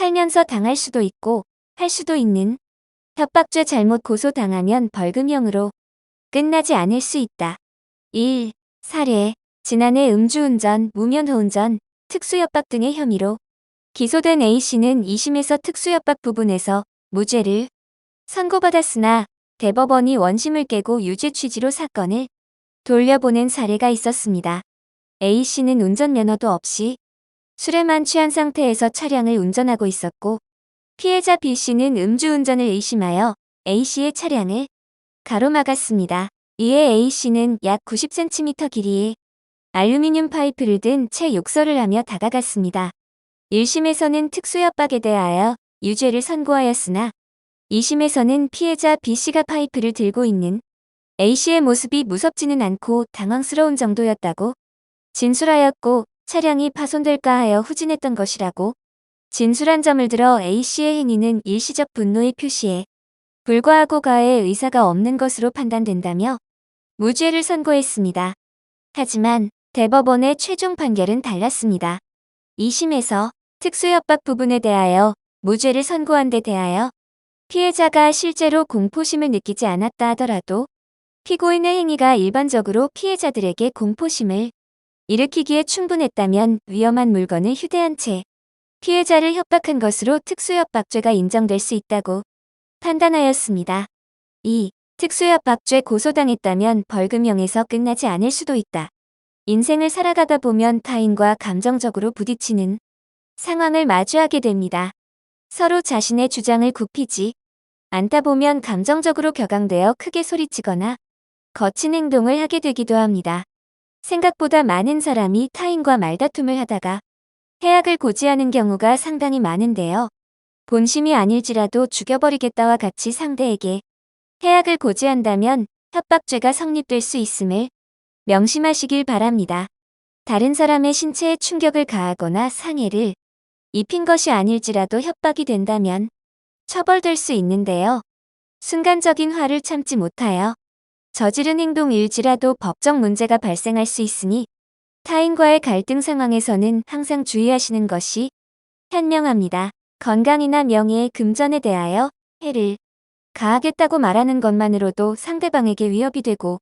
살면서 당할 수도 있고 할 수도 있는 협박죄 잘못 고소당하면 벌금형으로 끝나지 않을 수 있다. 1. 살해, 지난해 음주운전, 무면허운전, 특수협박 등의 혐의로 기소된 A씨는 2심에서 특수협박 부분에서 무죄를 선고받았으나 대법원이 원심을 깨고 유죄 취지로 사건을 돌려보낸 사례가 있었습니다. A씨는 운전면허도 없이 술에만 취한 상태에서 차량을 운전하고 있었고 피해자 B씨는 음주운전을 의심하여 A씨의 차량을 가로막았습니다. 이에 A씨는 약 90cm 길이의 알루미늄 파이프를 든 채 욕설을 하며 다가갔습니다. 1심에서는 특수협박에 대하여 유죄를 선고하였으나 2심에서는 피해자 B씨가 파이프를 들고 있는 A씨의 모습이 무섭지는 않고 당황스러운 정도였다고 진술하였고 차량이 파손될까 하여 후진했던 것이라고 진술한 점을 들어 A씨의 행위는 일시적 분노의 표시에 불과하고 가해의 의사가 없는 것으로 판단된다며 무죄를 선고했습니다. 하지만 대법원의 최종 판결은 달랐습니다. 2심에서 특수협박 부분에 대하여 무죄를 선고한 데 대하여 피해자가 실제로 공포심을 느끼지 않았다 하더라도 피고인의 행위가 일반적으로 피해자들에게 공포심을 일으키기에 충분했다면 위험한 물건을 휴대한 채 피해자를 협박한 것으로 특수협박죄가 인정될 수 있다고 판단하였습니다. 2. 특수협박죄 고소당했다면 벌금형에서 끝나지 않을 수도 있다. 인생을 살아가다 보면 타인과 감정적으로 부딪히는 상황을 마주하게 됩니다. 서로 자신의 주장을 굽히지 않다 보면 감정적으로 격앙되어 크게 소리치거나 거친 행동을 하게 되기도 합니다. 생각보다 많은 사람이 타인과 말다툼을 하다가 해악을 고지하는 경우가 상당히 많은데요. 본심이 아닐지라도 죽여버리겠다와 같이 상대에게 해악을 고지한다면 협박죄가 성립될 수 있음을 명심하시길 바랍니다. 다른 사람의 신체에 충격을 가하거나 상해를 입힌 것이 아닐지라도 협박이 된다면 처벌될 수 있는데요. 순간적인 화를 참지 못하여 저지른 행동일지라도 법적 문제가 발생할 수 있으니 타인과의 갈등 상황에서는 항상 주의하시는 것이 현명합니다. 건강이나 명예의 금전에 대하여 해를 가하겠다고 말하는 것만으로도 상대방에게 위협이 되고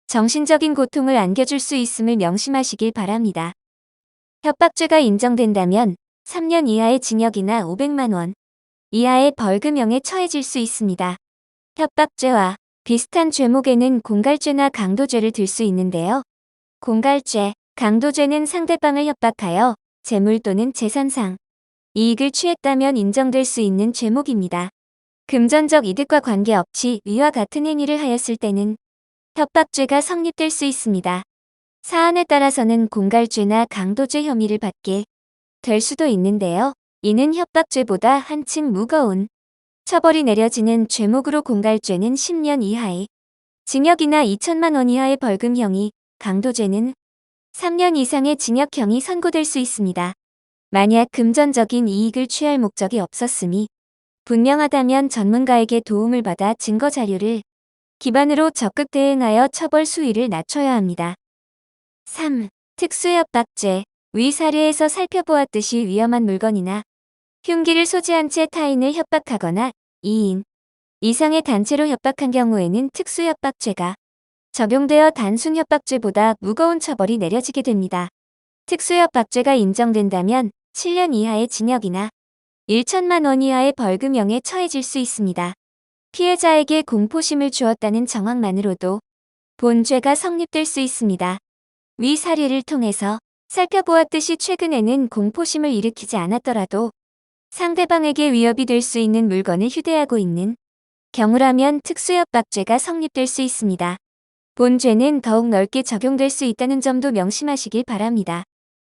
정신적인 고통을 안겨줄 수 있음을 명심하시길 바랍니다. 협박죄가 인정된다면 3년 이하의 징역이나 500만 원 이하의 벌금형에 처해질 수 있습니다. 협박죄와 비슷한 죄목에는 공갈죄나 강도죄를 들 수 있는데요. 공갈죄, 강도죄는 상대방을 협박하여 재물 또는 재산상 이익을 취했다면 인정될 수 있는 죄목입니다. 금전적 이득과 관계없이 위와 같은 행위를 하였을 때는 협박죄가 성립될 수 있습니다. 사안에 따라서는 공갈죄나 강도죄 혐의를 받게 될 수도 있는데요. 이는 협박죄보다 한층 무거운 처벌이 내려지는 죄목으로 공갈죄는 10년 이하의 징역이나 2천만 원 이하의 벌금형이, 강도죄는 3년 이상의 징역형이 선고될 수 있습니다. 만약 금전적인 이익을 취할 목적이 없었음이 분명하다면 전문가에게 도움을 받아 증거 자료를 기반으로 적극 대응하여 처벌 수위를 낮춰야 합니다. 3. 특수협박죄. 위 사례에서 살펴보았듯이 위험한 물건이나 흉기를 소지한 채 타인을 협박하거나 2인 이상의 단체로 협박한 경우에는 특수협박죄가 적용되어 단순 협박죄보다 무거운 처벌이 내려지게 됩니다. 특수협박죄가 인정된다면 7년 이하의 징역이나 1천만 원 이하의 벌금형에 처해질 수 있습니다. 피해자에게 공포심을 주었다는 정황만으로도 본죄가 성립될 수 있습니다. 위 사례를 통해서 살펴보았듯이 최근에는 공포심을 일으키지 않았더라도 상대방에게 위협이 될 수 있는 물건을 휴대하고 있는 경우라면 특수협박죄가 성립될 수 있습니다. 본죄는 더욱 넓게 적용될 수 있다는 점도 명심하시길 바랍니다.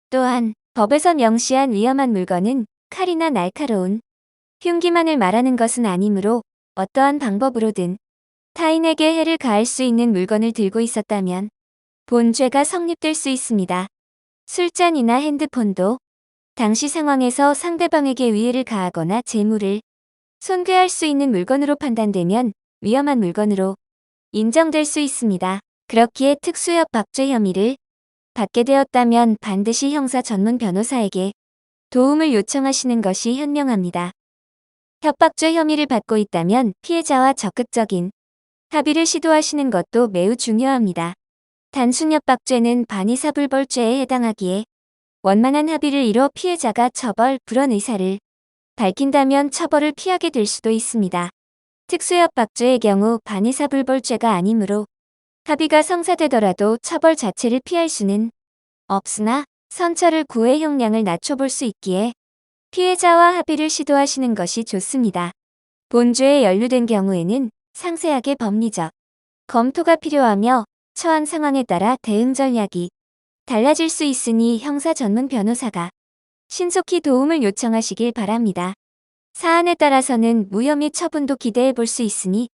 또한 법에서 명시한 위험한 물건은 칼이나 날카로운 흉기만을 말하는 것은 아니므로 어떠한 방법으로든 타인에게 해를 가할 수 있는 물건을 들고 있었다면 본죄가 성립될 수 있습니다. 술잔이나 핸드폰도 당시 상황에서 상대방에게 위해를 가하거나 재물을 손괴할 수 있는 물건으로 판단되면 위험한 물건으로 인정될 수 있습니다. 그렇기에 특수협박죄 혐의를 받게 되었다면 반드시 형사 전문 변호사에게 도움을 요청하시는 것이 현명합니다. 협박죄 혐의를 받고 있다면 피해자와 적극적인 합의를 시도하시는 것도 매우 중요합니다. 단순 협박죄는 반의사불벌죄에 해당하기에 원만한 합의를 이뤄 피해자가 처벌 불원 의사를 밝힌다면 처벌을 피하게 될 수도 있습니다. 특수협박죄의 경우 반의사불벌죄가 아니므로 합의가 성사되더라도 처벌 자체를 피할 수는 없으나 선처를 구해 형량을 낮춰볼 수 있기에 피해자와 합의를 시도하시는 것이 좋습니다. 본죄에 연루된 경우에는 상세하게 법리적 검토가 필요하며 처한 상황에 따라 대응 전략이 달라질 수 있으니 형사 전문 변호사가 신속히 도움을 요청하시길 바랍니다. 사안에 따라서는 무혐의 처분도 기대해 볼 수 있으니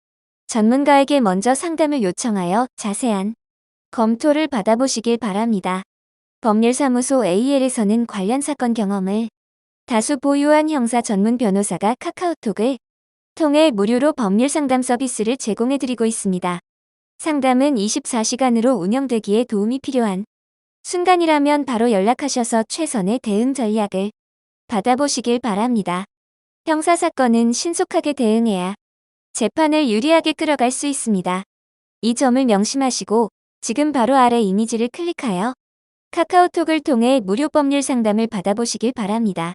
전문가에게 먼저 상담을 요청하여 자세한 검토를 받아보시길 바랍니다. 법률사무소 AL에서는 관련 사건 경험을 다수 보유한 형사 전문 변호사가 카카오톡을 통해 무료로 법률 상담 서비스를 제공해드리고 있습니다. 상담은 24시간으로 운영되기에 도움이 필요한 순간이라면 바로 연락하셔서 최선의 대응 전략을 받아보시길 바랍니다. 형사사건은 신속하게 대응해야 재판을 유리하게 끌어갈 수 있습니다. 이 점을 명심하시고 지금 바로 아래 이미지를 클릭하여 카카오톡을 통해 무료 법률 상담을 받아보시길 바랍니다.